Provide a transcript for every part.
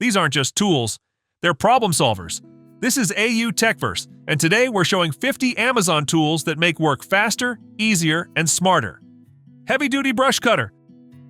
These aren't just tools, they're problem solvers. This is AU Techverse, and today we're showing 50 Amazon tools that make work faster, easier, and smarter. Heavy-duty brush cutter.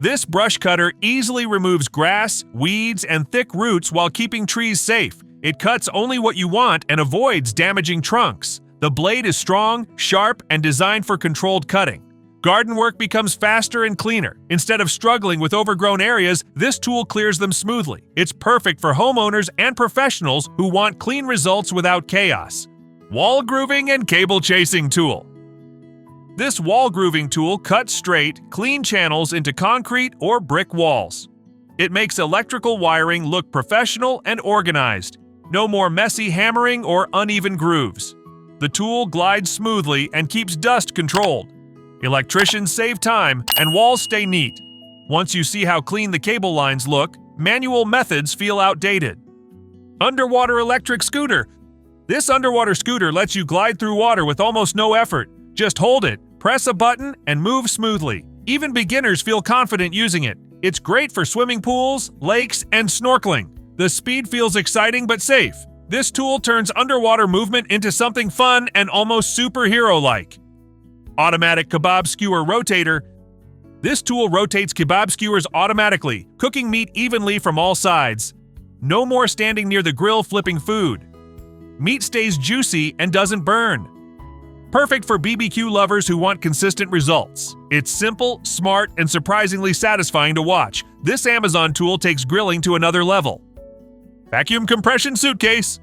This brush cutter easily removes grass, weeds, and thick roots while keeping trees safe. It cuts only what you want and avoids damaging trunks. The blade is strong, sharp, and designed for controlled cutting. Garden work becomes faster and cleaner. Instead of struggling with overgrown areas, this tool clears them smoothly. It's perfect for homeowners and professionals who want clean results without chaos. Wall grooving and cable chasing tool. This wall grooving tool cuts straight, clean channels into concrete or brick walls. It makes electrical wiring look professional and organized. No more messy hammering or uneven grooves. The tool glides smoothly and keeps dust controlled. Electricians save time and walls stay neat. Once you see how clean the cable lines look, manual methods feel outdated. Underwater electric scooter. This underwater scooter lets you glide through water with almost no effort. Just hold it, press a button, and move smoothly. Even beginners feel confident using it. It's great for swimming pools, lakes, and snorkeling. The speed feels exciting but safe. This tool turns underwater movement into something fun and almost superhero-like. Automatic Kebab Skewer Rotator. This tool rotates kebab skewers automatically, cooking meat evenly from all sides. No more standing near the grill flipping food. Meat stays juicy and doesn't burn. Perfect for BBQ lovers who want consistent results. It's simple, smart, and surprisingly satisfying to watch. This Amazon tool takes grilling to another level. Vacuum compression suitcase.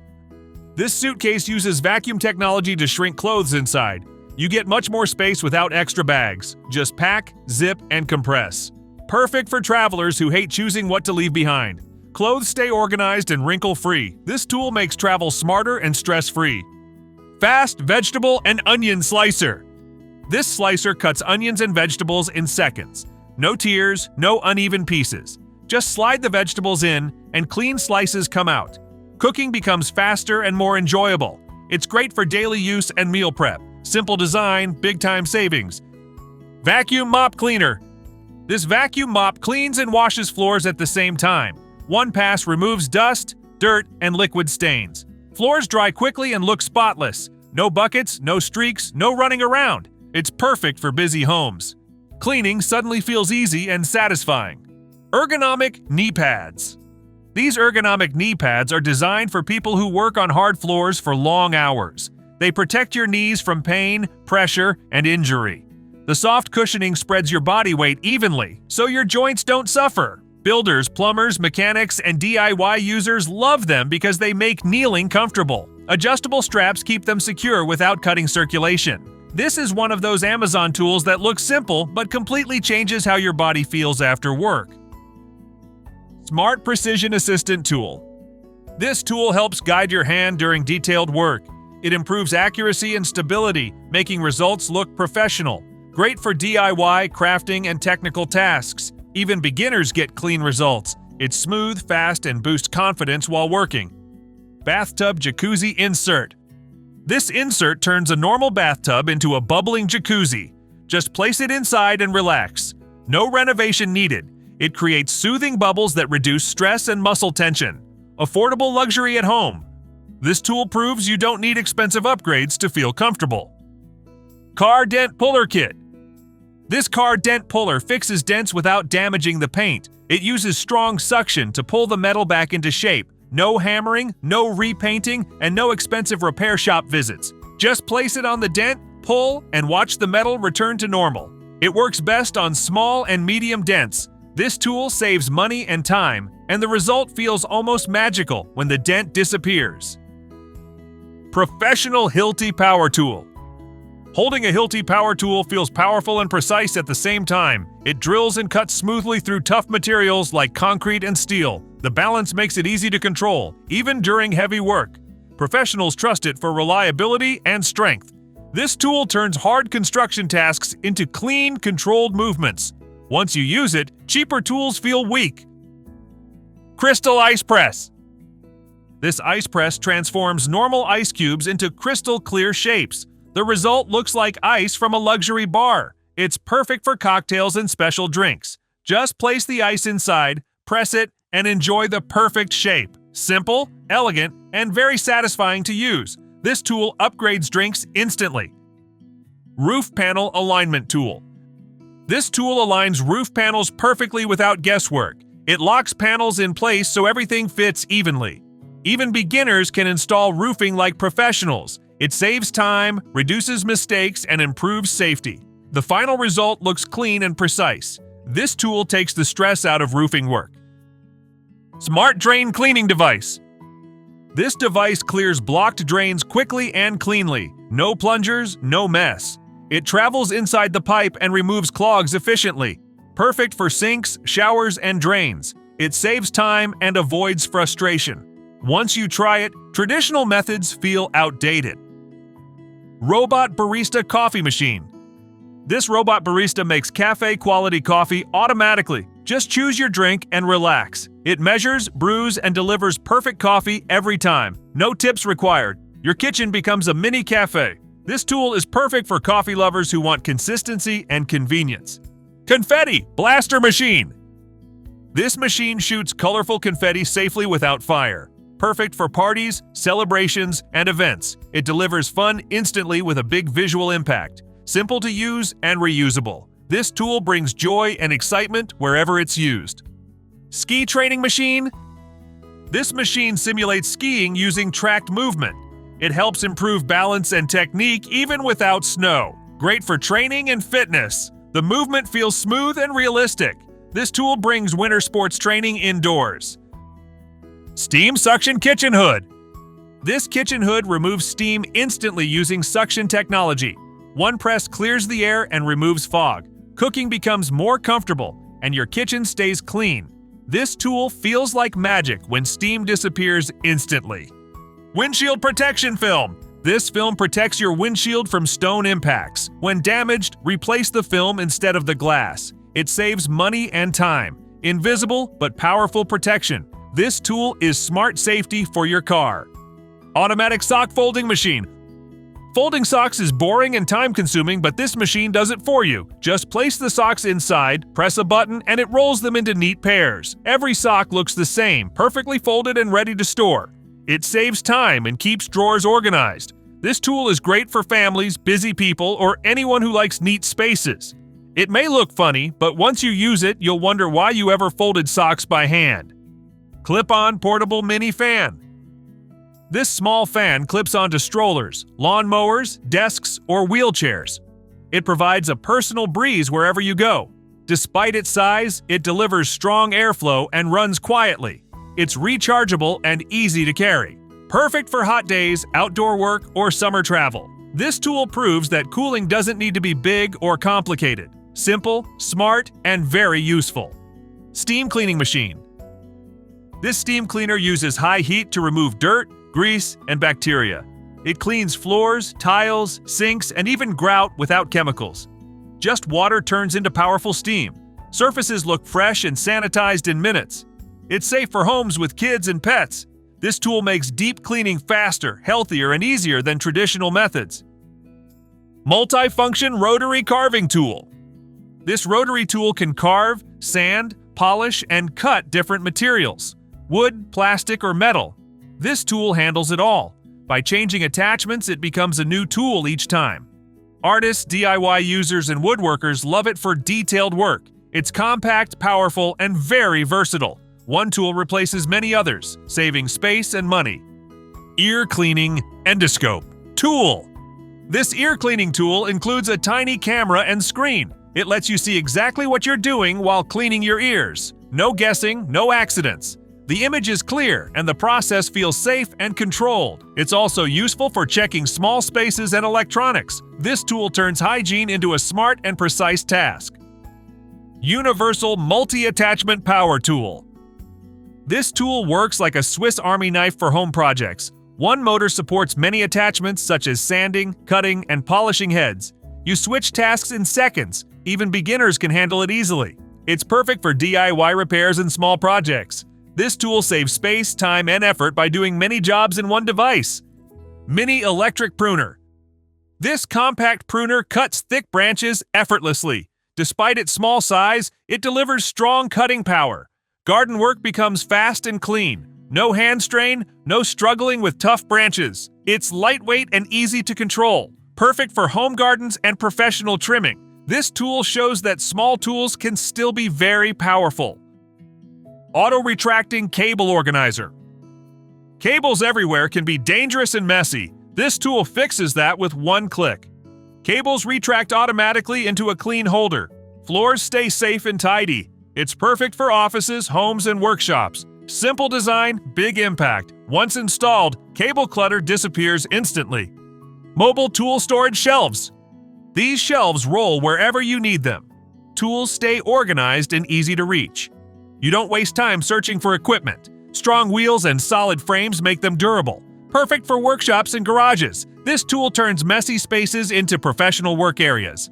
This suitcase uses vacuum technology to shrink clothes inside. You get much more space without extra bags. Just pack, zip, and compress. Perfect for travelers who hate choosing what to leave behind. Clothes stay organized and wrinkle-free. This tool makes travel smarter and stress-free. Fast vegetable and onion slicer. This slicer cuts onions and vegetables in seconds. No tears, no uneven pieces. Just slide the vegetables in and clean slices come out. Cooking becomes faster and more enjoyable. It's great for daily use and meal prep. Simple design, big-time savings. Vacuum Mop Cleaner. This vacuum mop cleans and washes floors at the same time. One pass removes dust, dirt, and liquid stains. Floors dry quickly and look spotless. No buckets, no streaks, no running around. It's perfect for busy homes. Cleaning suddenly feels easy and satisfying. Ergonomic knee pads. These ergonomic knee pads are designed for people who work on hard floors for long hours. They protect your knees from pain, pressure, and injury. The soft cushioning spreads your body weight evenly, so your joints don't suffer. Builders, plumbers, mechanics, and DIY users love them because they make kneeling comfortable. Adjustable straps keep them secure without cutting circulation. This is one of those Amazon tools that looks simple but completely changes how your body feels after work. Smart Precision Assistant Tool. This tool helps guide your hand during detailed work. It improves accuracy and stability, making results look professional. Great for DIY, crafting, and technical tasks. Even beginners get clean results. It's smooth, fast, and boosts confidence while working. Bathtub Jacuzzi Insert. This insert turns a normal bathtub into a bubbling jacuzzi. Just place it inside and relax. No renovation needed. It creates soothing bubbles that reduce stress and muscle tension. Affordable luxury at home. This tool proves you don't need expensive upgrades to feel comfortable. Car Dent Puller Kit. This car dent puller fixes dents without damaging the paint. It uses strong suction to pull the metal back into shape. No hammering, no repainting, and no expensive repair shop visits. Just place it on the dent, pull, and watch the metal return to normal. It works best on small and medium dents. This tool saves money and time, and the result feels almost magical when the dent disappears. Professional Hilti Power Tool. Holding a Hilti power tool feels powerful and precise at the same time. It drills and cuts smoothly through tough materials like concrete and steel. The balance makes it easy to control, even during heavy work. Professionals trust it for reliability and strength. This tool turns hard construction tasks into clean, controlled movements. Once you use it, cheaper tools feel weak. Crystal Ice Press. This ice press transforms normal ice cubes into crystal clear shapes. The result looks like ice from a luxury bar. It's perfect for cocktails and special drinks. Just place the ice inside, press it, and enjoy the perfect shape. Simple, elegant, and very satisfying to use. This tool upgrades drinks instantly. Roof Panel Alignment Tool. This tool aligns roof panels perfectly without guesswork. It locks panels in place so everything fits evenly. Even beginners can install roofing like professionals. It saves time, reduces mistakes, and improves safety. The final result looks clean and precise. This tool takes the stress out of roofing work. Smart Drain Cleaning Device. This device clears blocked drains quickly and cleanly. No plungers, no mess. It travels inside the pipe and removes clogs efficiently. Perfect for sinks, showers, and drains. It saves time and avoids frustration. Once you try it, traditional methods feel outdated. Robot Barista Coffee Machine. This robot barista makes cafe-quality coffee automatically. Just choose your drink and relax. It measures, brews, and delivers perfect coffee every time. No tips required. Your kitchen becomes a mini cafe. This tool is perfect for coffee lovers who want consistency and convenience. Confetti Blaster Machine. This machine shoots colorful confetti safely without fire. Perfect for parties, celebrations, and events. It delivers fun instantly with a big visual impact. Simple to use and reusable. This tool brings joy and excitement wherever it's used. Ski Training Machine. This machine simulates skiing using tracked movement. It helps improve balance and technique even without snow. Great for training and fitness. The movement feels smooth and realistic. This tool brings winter sports training indoors. Steam Suction Kitchen Hood. This kitchen hood removes steam instantly using suction technology. One press clears the air and removes fog. Cooking becomes more comfortable, and your kitchen stays clean. This tool feels like magic when steam disappears instantly. Windshield Protection Film. This film protects your windshield from stone impacts. When damaged, replace the film instead of the glass. It saves money and time. Invisible but powerful protection. This tool is smart safety for your car. Automatic Sock Folding Machine. Folding socks is boring and time-consuming, but this machine does it for you. Just place the socks inside, press a button, and it rolls them into neat pairs. Every sock looks the same, perfectly folded and ready to store. It saves time and keeps drawers organized. This tool is great for families, busy people, or anyone who likes neat spaces. It may look funny, but once you use it, you'll wonder why you ever folded socks by hand. Clip-on Portable Mini Fan. This small fan clips onto strollers, lawn mowers, desks, or wheelchairs. It provides a personal breeze wherever you go. Despite its size, it delivers strong airflow and runs quietly. It's rechargeable and easy to carry. Perfect for hot days, outdoor work, or summer travel. This tool proves that cooling doesn't need to be big or complicated. Simple, smart, and very useful. Steam Cleaning Machine. This steam cleaner uses high heat to remove dirt, grease, and bacteria. It cleans floors, tiles, sinks, and even grout without chemicals. Just water turns into powerful steam. Surfaces look fresh and sanitized in minutes. It's safe for homes with kids and pets. This tool makes deep cleaning faster, healthier, and easier than traditional methods. Multifunction Rotary Carving Tool. This rotary tool can carve, sand, polish, and cut different materials. Wood, plastic, or metal. This tool handles it all. By changing attachments, it becomes a new tool each time. Artists, DIY users, and woodworkers love it for detailed work. It's compact, powerful, and very versatile. One tool replaces many others, saving space and money. Ear Cleaning Endoscope Tool. This ear cleaning tool includes a tiny camera and screen. It lets you see exactly what you're doing while cleaning your ears. No guessing, no accidents. The image is clear and the process feels safe and controlled. It's also useful for checking small spaces and electronics. This tool turns hygiene into a smart and precise task. Universal Multi-Attachment Power Tool. This tool works like a Swiss Army knife for home projects. One motor supports many attachments such as sanding, cutting, and polishing heads. You switch tasks in seconds. Even beginners can handle it easily. It's perfect for DIY repairs and small projects. This tool saves space, time, and effort by doing many jobs in one device. Mini Electric Pruner. This compact pruner cuts thick branches effortlessly. Despite its small size, it delivers strong cutting power. Garden work becomes fast and clean. No hand strain, no struggling with tough branches. It's lightweight and easy to control, perfect for home gardens and professional trimming. This tool shows that small tools can still be very powerful. Auto-Retracting Cable Organizer. Cables everywhere can be dangerous and messy. This tool fixes that with one click. Cables retract automatically into a clean holder. Floors stay safe and tidy. It's perfect for offices, homes, and workshops. Simple design, big impact. Once installed, cable clutter disappears instantly. Mobile tool storage shelves. These shelves roll wherever you need them. Tools stay organized and easy to reach. You don't waste time searching for equipment. Strong wheels and solid frames make them durable. Perfect for workshops and garages. This tool turns messy spaces into professional work areas.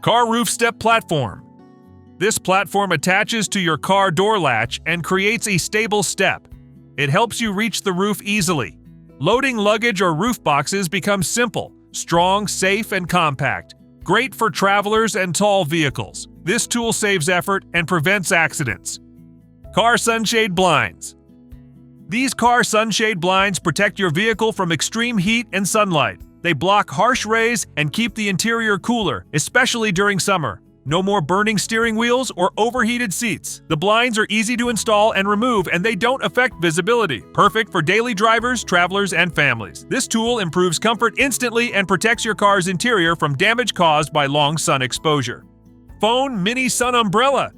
Car roof step platform. This platform attaches to your car door latch and creates a stable step. It helps you reach the roof easily. Loading luggage or roof boxes becomes simple, strong, safe, and compact. Great for travelers and tall vehicles. This tool saves effort and prevents accidents. Car Sunshade Blinds. These car sunshade blinds protect your vehicle from extreme heat and sunlight. They block harsh rays and keep the interior cooler, especially during summer. No more burning steering wheels or overheated seats. The blinds are easy to install and remove, and they don't affect visibility. Perfect for daily drivers, travelers, and families. This tool improves comfort instantly and protects your car's interior from damage caused by long sun exposure. Phone Mini Sun Umbrella.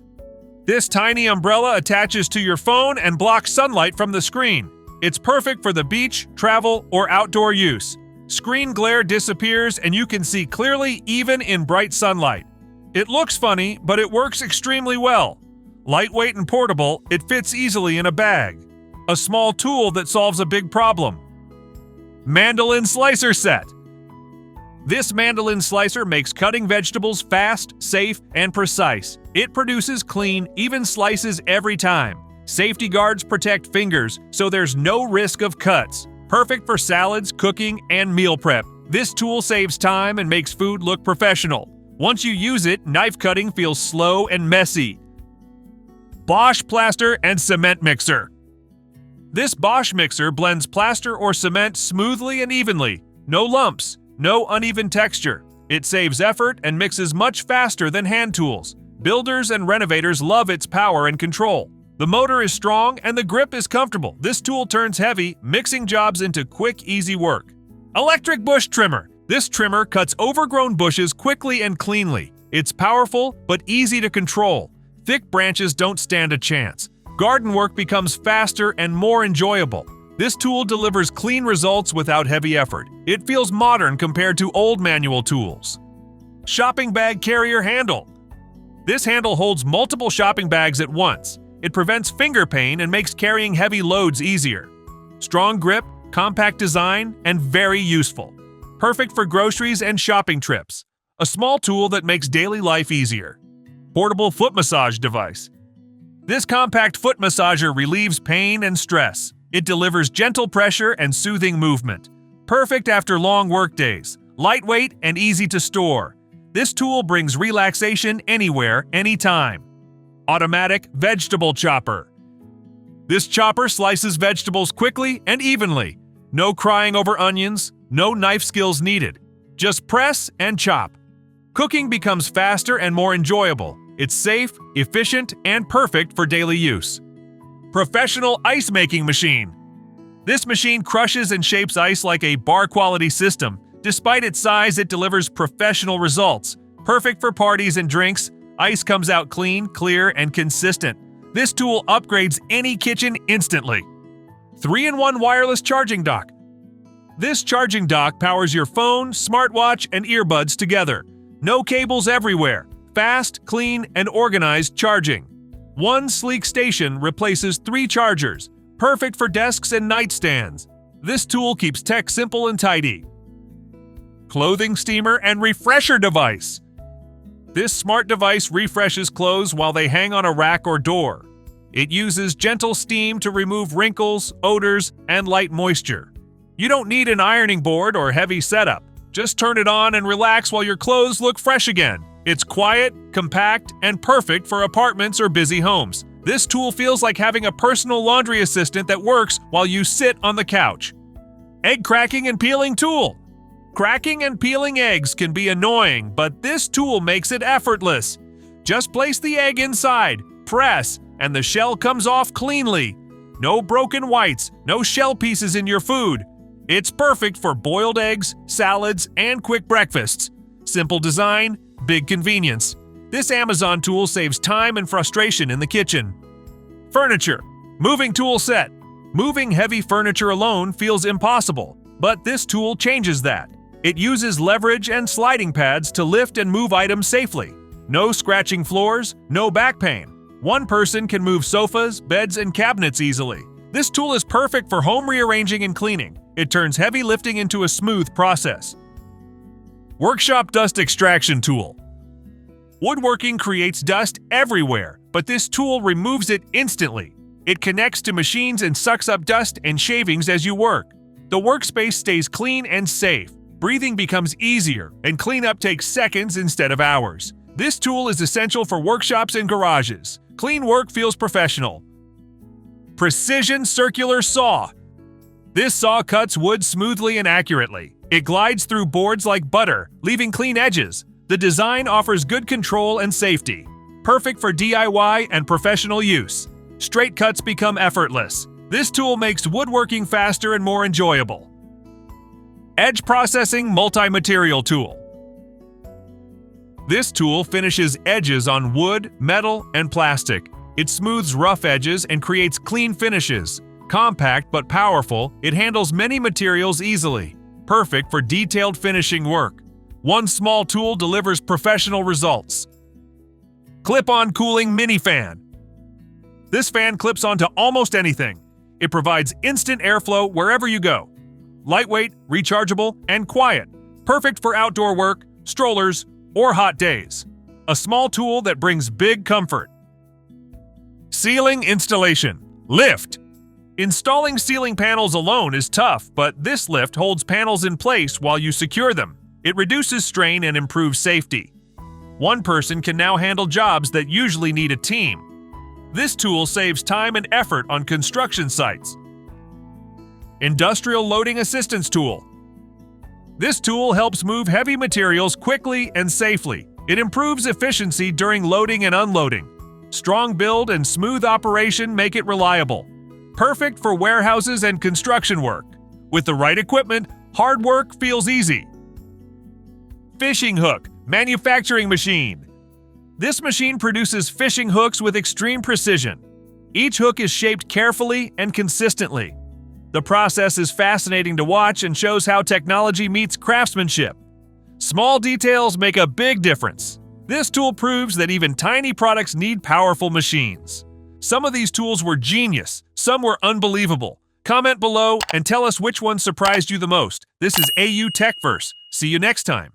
This tiny umbrella attaches to your phone and blocks sunlight from the screen. It's perfect for the beach, travel, or outdoor use. Screen glare disappears and you can see clearly even in bright sunlight. It looks funny, but it works extremely well. Lightweight and portable, it fits easily in a bag. A small tool that solves a big problem. Mandolin Slicer Set. This mandolin slicer makes cutting vegetables fast, safe, and precise. It produces clean, even slices every time. Safety guards protect fingers, so there's no risk of cuts. Perfect for salads, cooking, and meal prep. This tool saves time and makes food look professional. Once you use it, knife cutting feels slow and messy. Bosch Plaster and Cement Mixer. This Bosch mixer blends plaster or cement smoothly and evenly. No lumps, no uneven texture. It saves effort and mixes much faster than hand tools. Builders and renovators love its power and control. The motor is strong and the grip is comfortable. This tool turns heavy, mixing jobs into quick, easy work. Electric Bush Trimmer. This trimmer cuts overgrown bushes quickly and cleanly. It's powerful but easy to control. Thick branches don't stand a chance. Garden work becomes faster and more enjoyable. This tool delivers clean results without heavy effort. It feels modern compared to old manual tools. Shopping Bag Carrier Handle. This handle holds multiple shopping bags at once. It prevents finger pain and makes carrying heavy loads easier. Strong grip, compact design, and very useful. Perfect for groceries and shopping trips. A small tool that makes daily life easier. Portable foot massage device. This compact foot massager relieves pain and stress. It delivers gentle pressure and soothing movement. Perfect after long work days. Lightweight and easy to store. This tool brings relaxation anywhere, anytime. Automatic Vegetable Chopper. This chopper slices vegetables quickly and evenly. No crying over onions, no knife skills needed. Just press and chop. Cooking becomes faster and more enjoyable. It's safe, efficient, and perfect for daily use. Professional Ice Making Machine. This machine crushes and shapes ice like a bar-quality system. Despite its size, it delivers professional results. Perfect for parties and drinks, ice comes out clean, clear, and consistent. This tool upgrades any kitchen instantly. 3-in-1 wireless charging dock. This charging dock powers your phone, smartwatch, and earbuds together. No cables everywhere. Fast, clean, and organized charging. One sleek station replaces 3 chargers. Perfect for desks and nightstands. This tool keeps tech simple and tidy. Clothing steamer and refresher device. This smart device refreshes clothes while they hang on a rack or door. It uses gentle steam to remove wrinkles, odors, and light moisture. You don't need an ironing board or heavy setup. Just turn it on and relax while your clothes look fresh again. It's quiet, compact, and perfect for apartments or busy homes. This tool feels like having a personal laundry assistant that works while you sit on the couch. Egg cracking and peeling tool. Cracking and peeling eggs can be annoying, but this tool makes it effortless. Just place the egg inside, press, and the shell comes off cleanly. No broken whites, no shell pieces in your food. It's perfect for boiled eggs, salads, and quick breakfasts. Simple design, big convenience. This Amazon tool saves time and frustration in the kitchen. Furniture. Moving tool set. Moving heavy furniture alone feels impossible, but this tool changes that. It uses leverage and sliding pads to lift and move items safely. No scratching floors, no back pain. One person can move sofas, beds, and cabinets easily. This tool is perfect for home rearranging and cleaning. It turns heavy lifting into a smooth process. Workshop dust extraction tool. Woodworking creates dust everywhere, but this tool removes it instantly. It connects to machines and sucks up dust and shavings as you work. The workspace stays clean and safe. Breathing becomes easier, and cleanup takes seconds instead of hours. This tool is essential for workshops and garages. Clean work feels professional. Precision circular saw. This saw cuts wood smoothly and accurately. It glides through boards like butter, leaving clean edges. The design offers good control and safety. Perfect for DIY and professional use. Straight cuts become effortless. This tool makes woodworking faster and more enjoyable. Edge processing multi-material tool. This tool finishes edges on wood, metal, and plastic. It smooths rough edges and creates clean finishes. Compact but powerful, it handles many materials easily. Perfect for detailed finishing work. One small tool delivers professional results. Clip-on cooling mini fan. This fan clips onto almost anything. It provides instant airflow wherever you go. Lightweight, rechargeable, and quiet. Perfect for outdoor work, strollers, or hot days. A small tool that brings big comfort. Ceiling installation. Lift. Installing ceiling panels alone is tough, but this lift holds panels in place while you secure them. It reduces strain and improves safety. One person can now handle jobs that usually need a team. This tool saves time and effort on construction sites. Industrial loading assistance tool. This tool helps move heavy materials quickly and safely. It improves efficiency during loading and unloading. Strong build and smooth operation make it reliable. Perfect for warehouses and construction work. With the right equipment, hard work feels easy. Fishing hook, manufacturing machine. This machine produces fishing hooks with extreme precision. Each hook is shaped carefully and consistently. The process is fascinating to watch and shows how technology meets craftsmanship. Small details make a big difference. This tool proves that even tiny products need powerful machines. Some of these tools were genius, some were unbelievable. Comment below and tell us which one surprised you the most. This is AU TechVerse. See you next time.